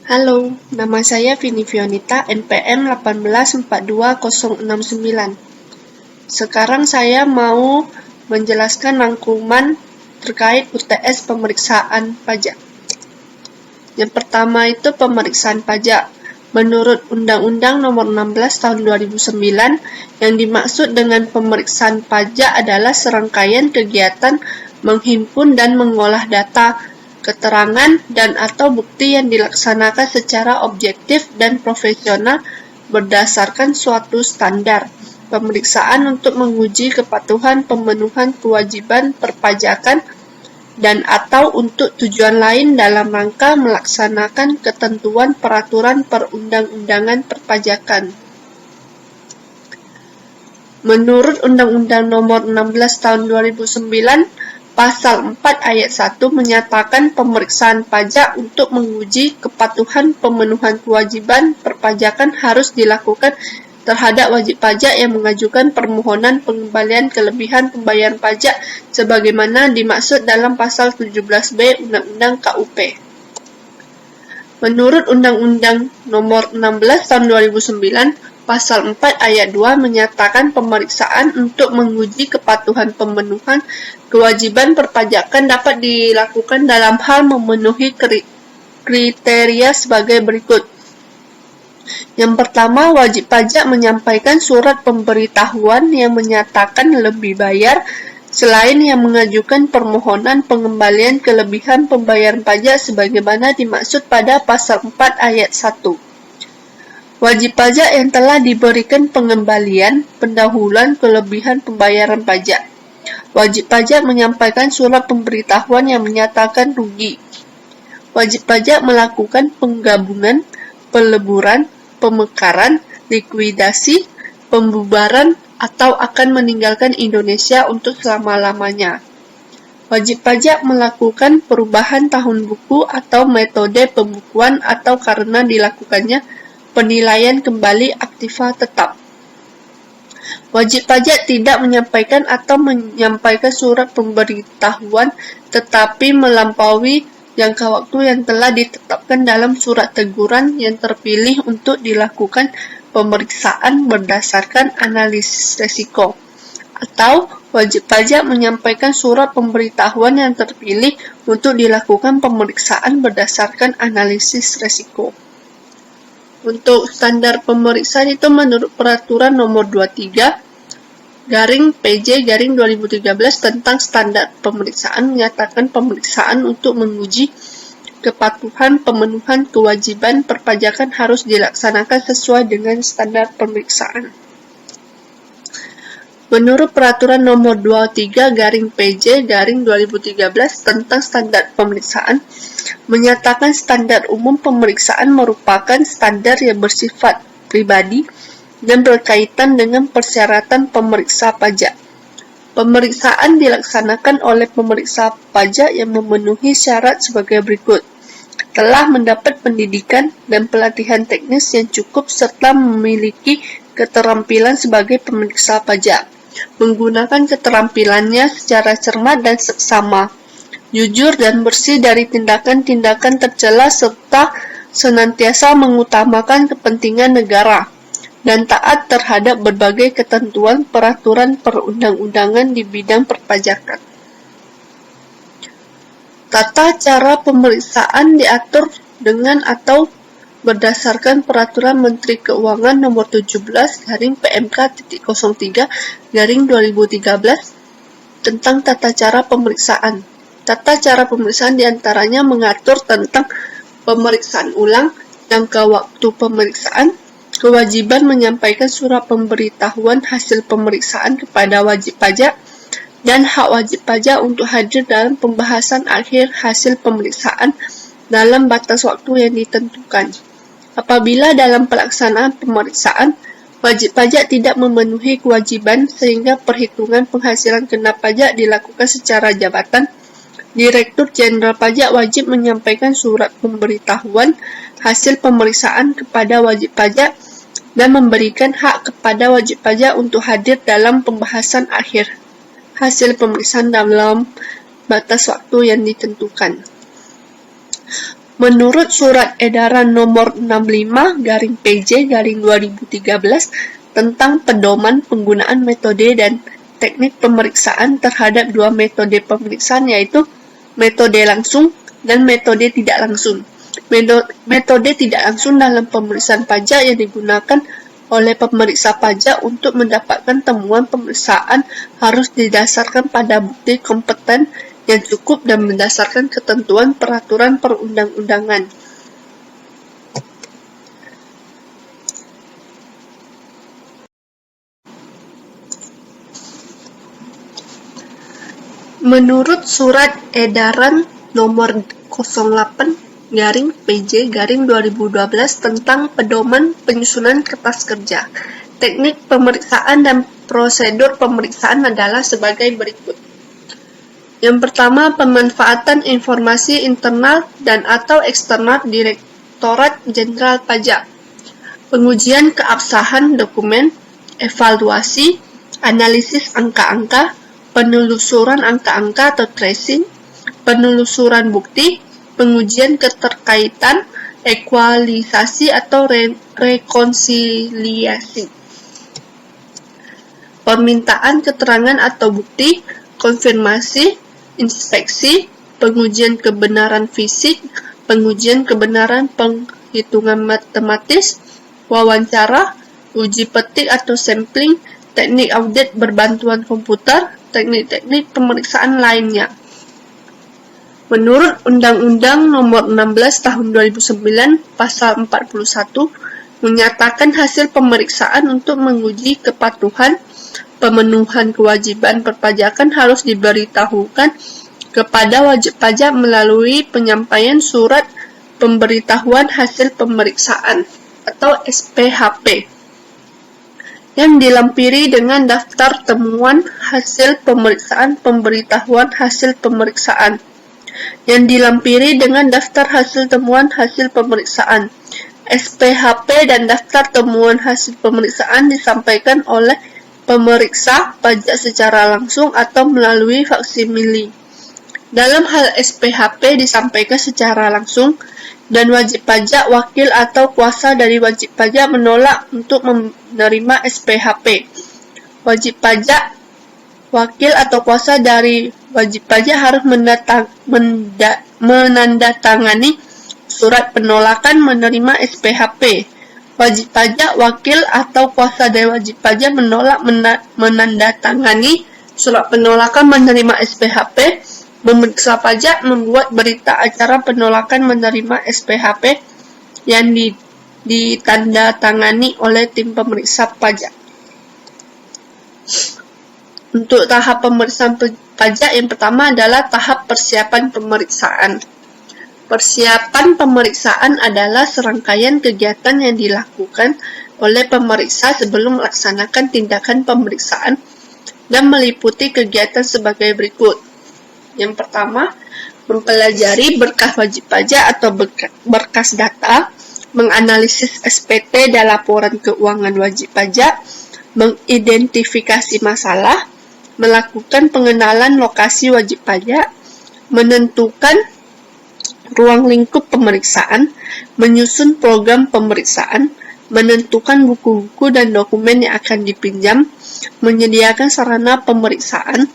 Halo, nama saya Vini Fionita, NPM 1842069. Sekarang saya mau menjelaskan rangkuman terkait UTS pemeriksaan pajak. Yang pertama itu pemeriksaan pajak. Menurut Undang-Undang Nomor 16 Tahun 2009, yang dimaksud dengan pemeriksaan pajak adalah serangkaian kegiatan menghimpun dan mengolah data, keterangan, dan atau bukti yang dilaksanakan secara objektif dan profesional berdasarkan suatu standar pemeriksaan untuk menguji kepatuhan pemenuhan kewajiban perpajakan dan atau untuk tujuan lain dalam rangka melaksanakan ketentuan peraturan perundang-undangan perpajakan. Menurut Undang-Undang Nomor 16 Tahun 2009, Pasal 4 Ayat 1 menyatakan pemeriksaan pajak untuk menguji kepatuhan pemenuhan kewajiban perpajakan harus dilakukan terhadap wajib pajak yang mengajukan permohonan pengembalian kelebihan pembayaran pajak sebagaimana dimaksud dalam Pasal 17B Undang-Undang KUP. Menurut Undang-Undang Nomor 16 Tahun 2009, Pasal 4 Ayat 2 menyatakan pemeriksaan untuk menguji kepatuhan pemenuhan kewajiban perpajakan dapat dilakukan dalam hal memenuhi kriteria sebagai berikut. Yang pertama, wajib pajak menyampaikan surat pemberitahuan yang menyatakan lebih bayar selain yang mengajukan permohonan pengembalian kelebihan pembayaran pajak sebagaimana dimaksud pada Pasal 4 Ayat 1. Wajib pajak yang telah diberikan pengembalian pendahuluan kelebihan pembayaran pajak. Wajib pajak menyampaikan surat pemberitahuan yang menyatakan rugi. Wajib pajak melakukan penggabungan, peleburan, pemekaran, likuidasi, pembubaran, atau akan meninggalkan Indonesia untuk selama-lamanya. Wajib pajak melakukan perubahan tahun buku atau metode pembukuan atau karena dilakukannya penilaian kembali aktiva tetap. Wajib pajak tidak menyampaikan atau menyampaikan surat pemberitahuan tetapi melampaui jangka waktu yang telah ditetapkan dalam surat teguran yang terpilih untuk dilakukan pemeriksaan berdasarkan analisis risiko. Atau wajib pajak menyampaikan surat pemberitahuan yang terpilih untuk dilakukan pemeriksaan berdasarkan analisis risiko. Untuk standar pemeriksaan itu menurut Peraturan Nomor 23 PJ 2013 tentang standar pemeriksaan menyatakan pemeriksaan untuk menguji kepatuhan pemenuhan kewajiban perpajakan harus dilaksanakan sesuai dengan standar pemeriksaan. Menurut Peraturan Nomor 23 PJ 2013 tentang standar pemeriksaan menyatakan standar umum pemeriksaan merupakan standar yang bersifat pribadi dan berkaitan dengan persyaratan pemeriksa pajak. Pemeriksaan dilaksanakan oleh pemeriksa pajak yang memenuhi syarat sebagai berikut. Telah mendapat pendidikan dan pelatihan teknis yang cukup serta memiliki keterampilan sebagai pemeriksa pajak. Menggunakan keterampilannya secara cermat dan seksama, jujur dan bersih dari tindakan-tindakan tercela serta senantiasa mengutamakan kepentingan negara dan taat terhadap berbagai ketentuan peraturan perundang-undangan di bidang perpajakan. Tata cara pemeriksaan diatur dengan atau berdasarkan Peraturan Menteri Keuangan Nomor 17 PMK.03/2013 tentang tata cara pemeriksaan. Tata cara pemeriksaan diantaranya mengatur tentang pemeriksaan ulang, jangka waktu pemeriksaan, kewajiban menyampaikan surat pemberitahuan hasil pemeriksaan kepada wajib pajak, dan hak wajib pajak untuk hadir dalam pembahasan akhir hasil pemeriksaan dalam batas waktu yang ditentukan. Apabila dalam pelaksanaan pemeriksaan, wajib pajak tidak memenuhi kewajiban sehingga perhitungan penghasilan kena pajak dilakukan secara jabatan, Direktur Jenderal Pajak wajib menyampaikan surat pemberitahuan hasil pemeriksaan kepada wajib pajak dan memberikan hak kepada wajib pajak untuk hadir dalam pembahasan akhir hasil pemeriksaan dalam batas waktu yang ditentukan. Menurut Surat Edaran Nomor 65/PJ/2013 tentang pedoman penggunaan metode dan teknik pemeriksaan terhadap dua metode pemeriksaan, yaitu metode langsung dan metode tidak langsung. Metode tidak langsung dalam pemeriksaan pajak yang digunakan oleh pemeriksa pajak untuk mendapatkan temuan pemeriksaan harus didasarkan pada bukti kompeten yang cukup dan berdasarkan ketentuan peraturan perundang-undangan. Menurut Surat Edaran Nomor 08/PJ/2012 tentang pedoman penyusunan kertas kerja, teknik pemeriksaan dan prosedur pemeriksaan adalah sebagai berikut. Yang pertama, pemanfaatan informasi internal dan atau eksternal Direktorat Jenderal Pajak, pengujian keabsahan dokumen, evaluasi, analisis angka-angka, penelusuran angka-angka atau tracing, penelusuran bukti, pengujian keterkaitan, ekualisasi atau rekonsiliasi, permintaan keterangan atau bukti, konfirmasi, inspeksi, pengujian kebenaran fisik, pengujian kebenaran penghitungan matematis, wawancara, uji petik atau sampling, teknik audit berbantuan komputer, teknik-teknik pemeriksaan lainnya. Menurut Undang-Undang Nomor 16 Tahun 2009 Pasal 41 menyatakan hasil pemeriksaan untuk menguji kepatuhan pemenuhan kewajiban perpajakan harus diberitahukan kepada wajib pajak melalui penyampaian surat pemberitahuan hasil pemeriksaan atau SPHP yang dilampiri dengan daftar temuan hasil pemeriksaan pemberitahuan hasil pemeriksaan yang dilampiri dengan daftar hasil temuan hasil pemeriksaan. SPHP dan daftar temuan hasil pemeriksaan disampaikan oleh pemeriksa pajak secara langsung atau melalui faksimili. Dalam hal SPHP disampaikan secara langsung dan wajib pajak, wakil atau kuasa dari wajib pajak menolak untuk menerima SPHP. Wajib pajak, wakil atau kuasa dari wajib pajak harus menandatangani surat penolakan menerima SPHP. Wajib pajak, wakil atau kuasa dari wajib pajak menolak menandatangani surat penolakan menerima SPHP. Pemeriksa pajak membuat berita acara penolakan menerima SPHP yang ditandatangani oleh tim pemeriksa pajak. Untuk tahap pemeriksaan pajak yang pertama adalah tahap persiapan pemeriksaan. Persiapan pemeriksaan adalah serangkaian kegiatan yang dilakukan oleh pemeriksa sebelum melaksanakan tindakan pemeriksaan dan meliputi kegiatan sebagai berikut. Yang pertama, mempelajari berkas wajib pajak atau berkas data, menganalisis SPT dan laporan keuangan wajib pajak, mengidentifikasi masalah, melakukan pengenalan lokasi wajib pajak, menentukan ruang lingkup pemeriksaan, menyusun program pemeriksaan, menentukan buku-buku dan dokumen yang akan dipinjam, menyediakan sarana pemeriksaan.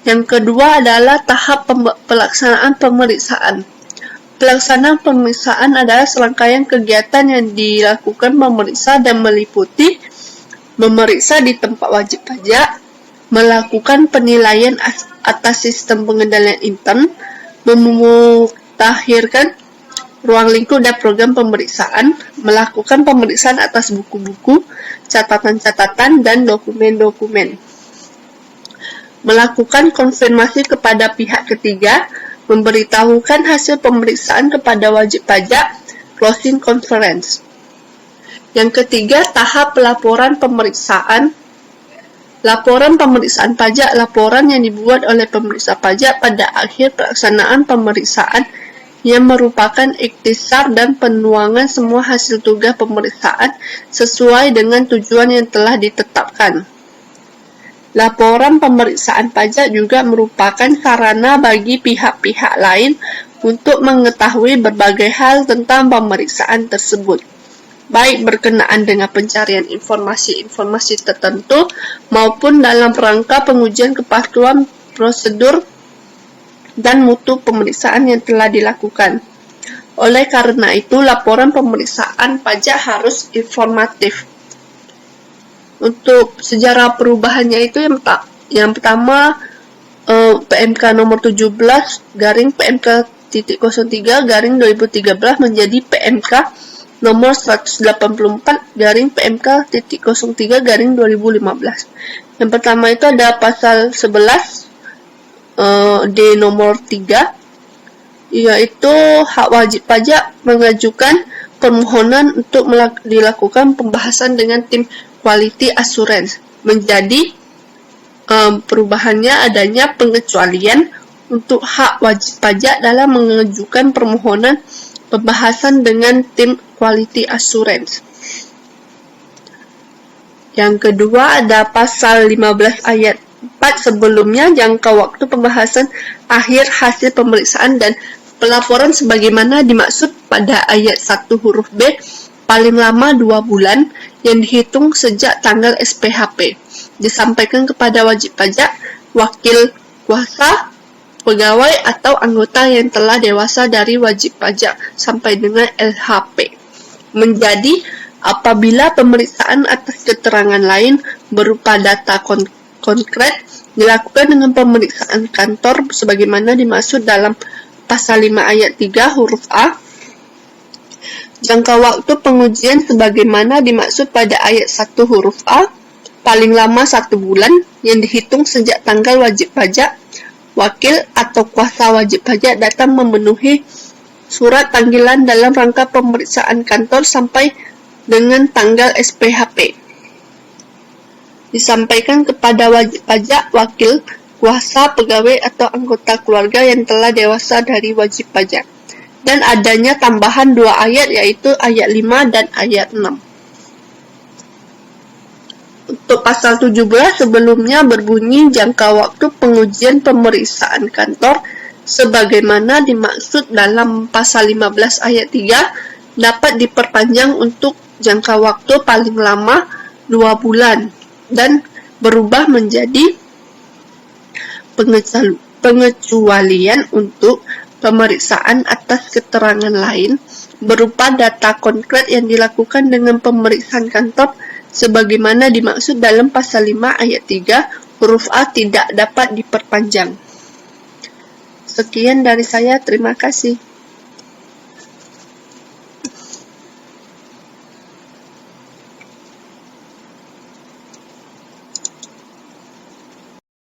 Yang kedua adalah tahap pelaksanaan pemeriksaan. Pelaksanaan pemeriksaan adalah serangkaian kegiatan yang dilakukan pemeriksa dan meliputi memeriksa di tempat wajib pajak, melakukan penilaian atas sistem pengendalian intern, memutakhirkan ruang lingkup dan program pemeriksaan, melakukan pemeriksaan atas buku-buku, catatan-catatan, dan dokumen-dokumen, melakukan konfirmasi kepada pihak ketiga, memberitahukan hasil pemeriksaan kepada wajib pajak, closing conference. Yang ketiga, tahap pelaporan pemeriksaan. Laporan pemeriksaan pajak, laporan yang dibuat oleh pemeriksa pajak pada akhir pelaksanaan pemeriksaan yang merupakan ikhtisar dan penuangan semua hasil tugas pemeriksaan sesuai dengan tujuan yang telah ditetapkan. Laporan pemeriksaan pajak juga merupakan sarana bagi pihak-pihak lain untuk mengetahui berbagai hal tentang pemeriksaan tersebut, baik berkenaan dengan pencarian informasi-informasi tertentu maupun dalam rangka pengujian kepatuhan prosedur dan mutu pemeriksaan yang telah dilakukan. Oleh karena itu, laporan pemeriksaan pajak harus informatif. Untuk sejarah perubahannya itu yang pertama PMK nomor 17 garing PMK 03 garing 2013 menjadi PMK nomor 184 garing PMK 03 garing 2015. Yang pertama itu ada pasal 11 D nomor 3, yaitu hak wajib pajak mengajukan permohonan untuk dilakukan pembahasan dengan tim quality assurance. Menjadi perubahannya adanya pengecualian untuk hak wajib pajak dalam mengajukan permohonan pembahasan dengan tim quality assurance. Yang kedua ada pasal 15 ayat 4, sebelumnya jangka waktu pembahasan akhir hasil pemeriksaan dan pelaporan sebagaimana dimaksud pada ayat 1 huruf B paling lama 2 bulan yang dihitung sejak tanggal SPHP disampaikan kepada wajib pajak, wakil kuasa, pegawai atau anggota yang telah dewasa dari wajib pajak sampai dengan LHP. Menjadi apabila pemeriksaan atas keterangan lain berupa data konkret dilakukan dengan pemeriksaan kantor sebagaimana dimaksud dalam pasal 5 ayat 3 huruf A, jangka waktu pengujian sebagaimana dimaksud pada ayat 1 huruf A paling lama 1 bulan yang dihitung sejak tanggal wajib pajak, wakil atau kuasa wajib pajak datang memenuhi surat panggilan dalam rangka pemeriksaan kantor sampai dengan tanggal SPHP. Disampaikan kepada wajib pajak, wakil, kuasa, pegawai atau anggota keluarga yang telah dewasa dari wajib pajak. Dan adanya tambahan 2 ayat yaitu ayat 5 dan ayat 6. Untuk pasal 17 sebelumnya berbunyi jangka waktu pengujian pemeriksaan kantor sebagaimana dimaksud dalam pasal 15 ayat 3 dapat diperpanjang untuk jangka waktu paling lama 2 bulan dan berubah menjadi pengecualian untuk pemeriksaan atas keterangan lain berupa data konkret yang dilakukan dengan pemeriksaan kantor sebagaimana dimaksud dalam pasal 5 ayat 3 huruf A tidak dapat diperpanjang. Sekian dari saya, terima kasih.